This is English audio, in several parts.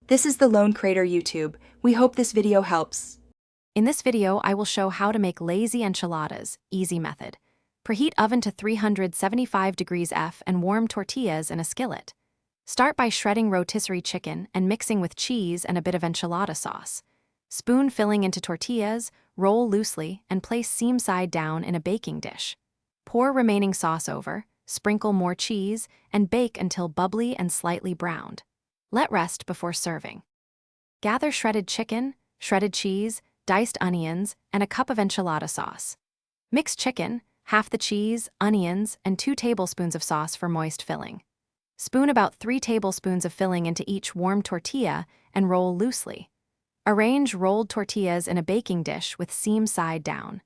This is the Lone Crater YouTube. We hope this video helps. In this video, I will show how to make lazy enchiladas, easy method. Preheat oven to 375 degrees F and warm tortillas in a skillet. Start by shredding rotisserie chicken and mixing with cheese and a bit of enchilada sauce. Spoon filling into tortillas, roll loosely, and place seam side down in a baking dish. Pour remaining sauce over, sprinkle more cheese, and bake until bubbly and slightly browned. Let rest before serving. Gather shredded chicken, shredded cheese, diced onions, and a cup of enchilada sauce. Mix chicken, half the cheese, onions, and 2 tablespoons of sauce for moist filling. Spoon about 3 tablespoons of filling into each warm tortilla and roll loosely. Arrange rolled tortillas in a baking dish with seam side down.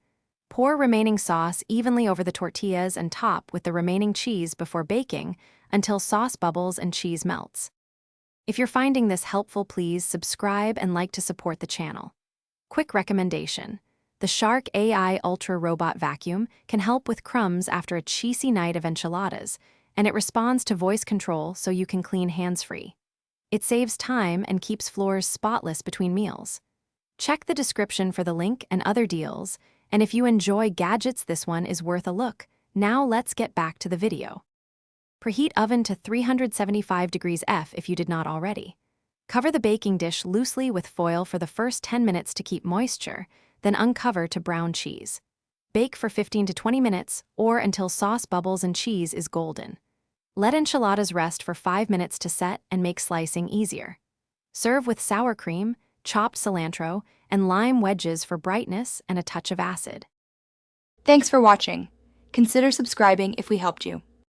Pour remaining sauce evenly over the tortillas and top with the remaining cheese before baking until sauce bubbles and cheese melts. If you're finding this helpful, please subscribe and like to support the channel. Quick recommendation: the Shark AI Ultra Robot Vacuum can help with crumbs after a cheesy night of enchiladas, and it responds to voice control so you can clean hands-free. It saves time and keeps floors spotless between meals. Check the description for the link and other deals, and if you enjoy gadgets, this one is worth a look. Now let's get back to the video. Preheat oven to 375 degrees F if you did not already. Cover the baking dish loosely with foil for the first 10 minutes to keep moisture, then uncover to brown cheese. Bake for 15 to 20 minutes or until sauce bubbles and cheese is golden. Let enchiladas rest for 5 minutes to set and make slicing easier. Serve with sour cream, chopped cilantro, and lime wedges for brightness and a touch of acid. Thanks for watching. Consider subscribing if we helped you.